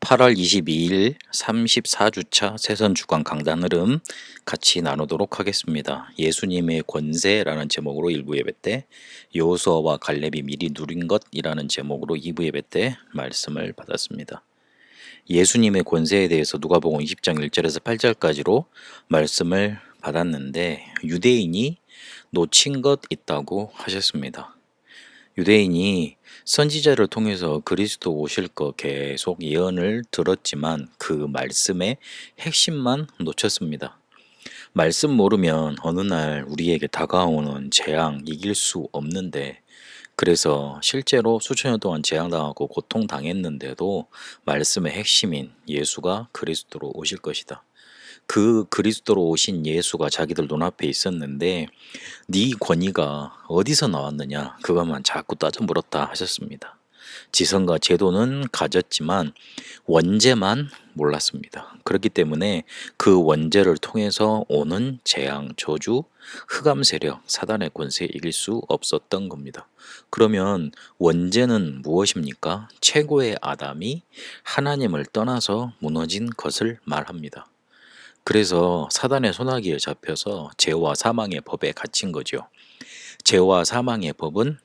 8월 22일 34주차 새선 주간 강단 흐름 같이 나누도록 하겠습니다. 예수님의 권세라는 제목으로 1부 예배 때, 여호수아와 갈렙이 미리 누린 것이라는 제목으로 2부 예배 때 말씀을 받았습니다. 예수님의 권세에 대해서 누가복음 20장 1절에서 8절까지로 말씀을 받았는데, 유대인이 놓친 것 있다고 하셨습니다. 유대인이 선지자를 통해서 그리스도 오실 거 계속 예언을 들었지만 그 말씀의 핵심만 놓쳤습니다. 말씀 모르면 어느 날 우리에게 다가오는 재앙 이길 수 없는데, 그래서 실제로 수천 년 동안 재앙당하고 고통당했는데도 말씀의 핵심인 예수가 그리스도로 오실 것이다, 그 그리스도로 오신 예수가 자기들 눈앞에 있었는데 네 권위가 어디서 나왔느냐, 그것만 자꾸 따져 물었다 하셨습니다. 지성과 제도는 가졌지만 원죄만 몰랐습니다. 그렇기 때문에 그 원죄를 통해서 오는 재앙, 저주, 흑암 세력, 사단의 권세에 이길 수 없었던 겁니다. 그러면 원죄는 무엇입니까? 최고의 아담이 하나님을 떠나서 무너진 것을 말합니다. 그래서 사단의 손아귀에 잡혀서 죄와 사망의 법에 갇힌 거죠. 죄와 사망의 법은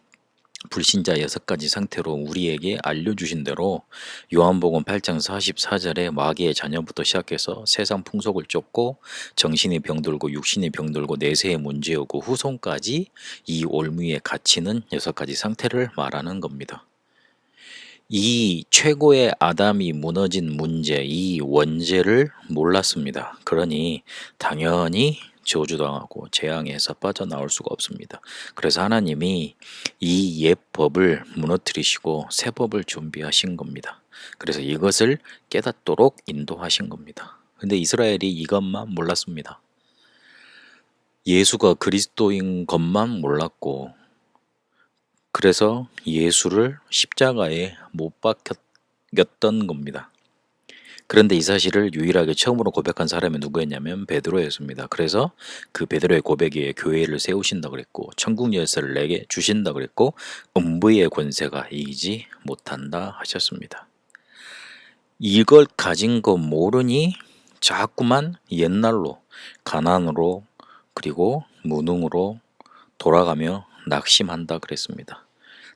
불신자 6가지 상태로 우리에게 알려주신 대로 요한복음 8장 44절에 마귀의 자녀부터 시작해서 세상 풍속을 쫓고 정신이 병들고 육신이 병들고 내세의 문제오고 후손까지 이 올무에 갇히는 6가지 상태를 말하는 겁니다. 이 최고의 아담이 무너진 문제, 이 원죄를 몰랐습니다. 그러니 당연히 저주당하고 재앙에서 빠져나올 수가 없습니다. 그래서 하나님이 이 옛 법을 무너뜨리시고 새 법을 준비하신 겁니다. 그래서 이것을 깨닫도록 인도하신 겁니다. 근데 이스라엘이 이것만 몰랐습니다. 예수가 그리스도인 것만 몰랐고, 그래서 예수를 십자가에 못 박혔던 겁니다. 그런데 이 사실을 유일하게 처음으로 고백한 사람이 누구였냐면 베드로였습니다. 그래서 그 베드로의 고백에 교회를 세우신다 그랬고, 천국 열쇠를 내게 주신다 그랬고, 음부의 권세가 이기지 못한다 하셨습니다. 이걸 가진 거 모르니 자꾸만 옛날로, 가난으로, 그리고 무능으로 돌아가며 낙심한다 그랬습니다.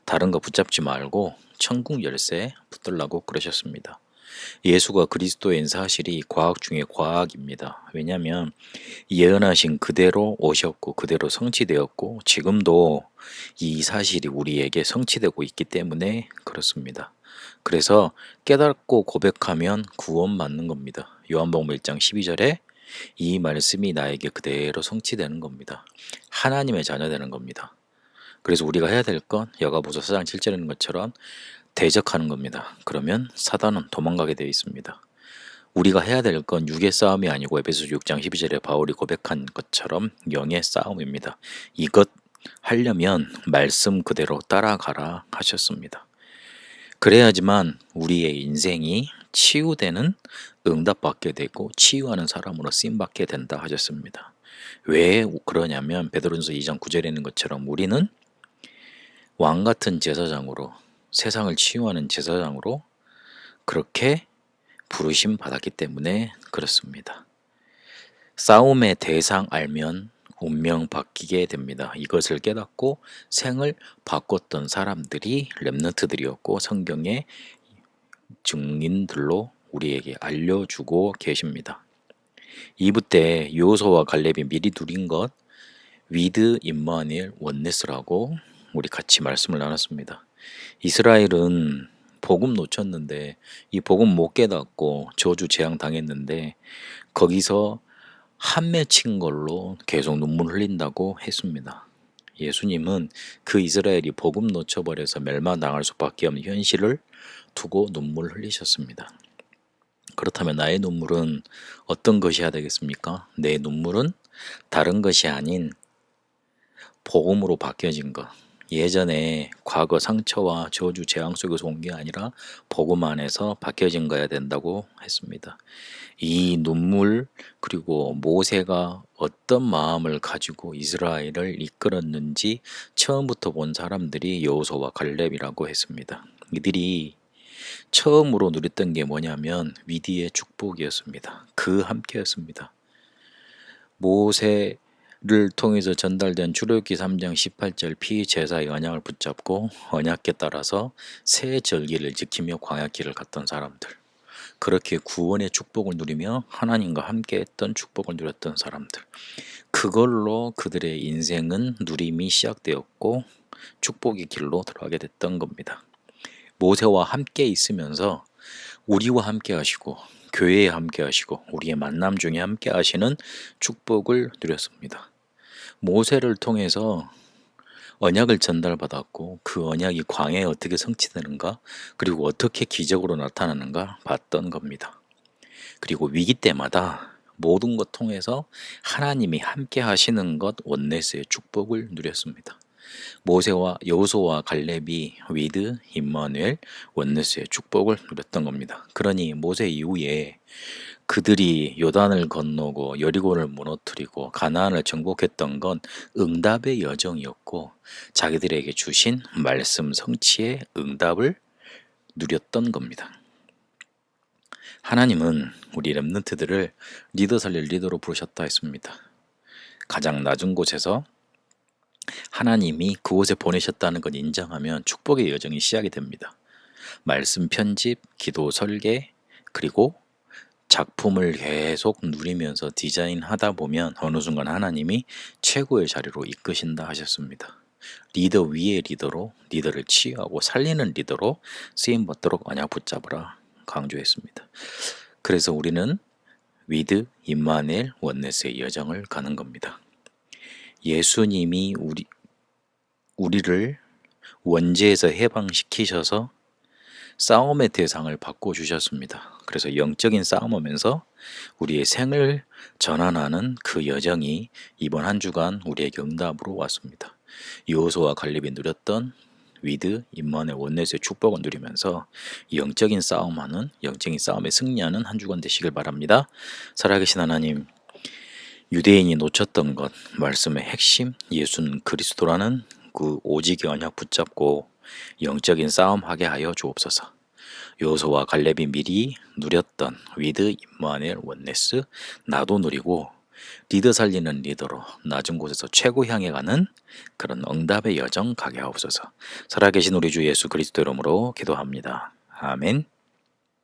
다른 거 붙잡지 말고 천국 열쇠 붙들라고 그러셨습니다. 예수가 그리스도인 사실이 과학 중에 과학입니다. 왜냐하면 예언하신 그대로 오셨고 그대로 성취되었고 지금도 이 사실이 우리에게 성취되고 있기 때문에 그렇습니다. 그래서 깨닫고 고백하면 구원받는 겁니다. 요한복음 1장 12절에 이 말씀이 나에게 그대로 성취되는 겁니다. 하나님의 자녀 되는 겁니다. 그래서 우리가 해야 될 건 여가보서 4장 7절에 있는 것처럼 대적하는 겁니다. 그러면 사단은 도망가게 되어 있습니다. 우리가 해야 될 건 육의 싸움이 아니고 에베소 6장 12절에 바울이 고백한 것처럼 영의 싸움입니다. 이것 하려면 말씀 그대로 따라가라 하셨습니다. 그래야지만 우리의 인생이 치유되는, 응답받게 되고 치유하는 사람으로 쓰임받게 된다 하셨습니다. 왜 그러냐면 베드로전서 2장 9절에 있는 것처럼 우리는 왕같은 제사장으로, 세상을 치유하는 제사장으로 그렇게 부르심 받았기 때문에 그렇습니다. 싸움의 대상 알면 운명 바뀌게 됩니다. 이것을 깨닫고 생을 바꿨던 사람들이 렘넌트들이었고 성경의 증인들로 우리에게 알려주고 계십니다. 2부 때 여호수아와 갈렙이 미리 누린 것, 위드 임마누엘 원네스라고 우리 같이 말씀을 나눴습니다. 이스라엘은 복음 놓쳤는데, 이 복음 못 깨닫고 저주 재앙 당했는데 거기서 한 맺힌 걸로 계속 눈물 흘린다고 했습니다. 예수님은 그 이스라엘이 복음 놓쳐버려서 멸망당할 수밖에 없는 현실을 두고 눈물 흘리셨습니다. 그렇다면 나의 눈물은 어떤 것이어야 되겠습니까? 내 눈물은 다른 것이 아닌 복음으로 바뀌어진 것, 예전에 과거 상처와 저주 재앙 속에서 온 게 아니라 복음 안에서 바뀌어진 거야 된다고 했습니다. 이 눈물, 그리고 모세가 어떤 마음을 가지고 이스라엘을 이끌었는지 처음부터 본 사람들이 여호수아와 갈렙이라고 했습니다. 이들이 처음으로 누렸던 게 뭐냐면 위대의 축복이었습니다. 그 함께였습니다. 모세를 통해서 전달된 출애굽기 3장 18절 피제사의 언약을 붙잡고 언약에 따라서 새 절기를 지키며 광야길을 갔던 사람들. 그렇게 구원의 축복을 누리며 하나님과 함께했던 축복을 누렸던 사람들. 그걸로 그들의 인생은 누림이 시작되었고 축복의 길로 들어가게 됐던 겁니다. 모세와 함께 있으면서 우리와 함께 하시고 교회에 함께 하시고 우리의 만남 중에 함께 하시는 축복을 누렸습니다. 모세를 통해서 언약을 전달받았고 그 언약이 광야에 어떻게 성취되는가 그리고 어떻게 기적으로 나타나는가 봤던 겁니다. 그리고 위기 때마다 모든 것 통해서 하나님이 함께 하시는 것 원네스의 축복을 누렸습니다. 모세와 여호수아와 갈렙이 위드, 임마누엘, 원네스의 축복을 누렸던 겁니다. 그러니 모세 이후에 그들이 요단을 건너고 여리고를 무너뜨리고 가나안을 정복했던 건 응답의 여정이었고 자기들에게 주신 말씀 성취의 응답을 누렸던 겁니다. 하나님은 우리 렘넌트들을 리더 살릴 리더로 부르셨다 했습니다. 가장 낮은 곳에서 하나님이 그곳에 보내셨다는 걸 인정하면 축복의 여정이 시작이 됩니다. 말씀 편집, 기도 설계, 그리고 작품을 계속 누리면서 디자인하다 보면 어느 순간 하나님이 최고의 자리로 이끄신다 하셨습니다. 리더 위의 리더로 리더를 치유하고 살리는 리더로 쓰임받도록 언약 붙잡으라 강조했습니다. 그래서 우리는 위드, 임마누엘, 원네스의 여정을 가는 겁니다. 예수님이 우리를 원죄에서 해방시키셔서 싸움의 대상을 바꿔주셨습니다. 그래서 영적인 싸움하면서 우리의 생을 전환하는 그 여정이 이번 한 주간 우리에게 응답으로 왔습니다. 여호수아와 갈렙이 누렸던 위드, 임마누엘, 원네스의 축복을 누리면서 영적인 싸움하는, 영적인 싸움에 승리하는 한 주간 되시길 바랍니다. 살아계신 하나님, 유대인이 놓쳤던 것, 말씀의 핵심, 예수는 그리스도라는 그 오직의 언약 붙잡고 영적인 싸움하게 하여 주옵소서. 여호수아와 갈렙이 미리 누렸던 위드, 임마누엘, 원네스 나도 누리고 리더 살리는 리더로 낮은 곳에서 최고 향해 가는 그런 응답의 여정 가게 하옵소서. 살아계신 우리 주 예수 그리스도 이름으로 기도합니다. 아멘.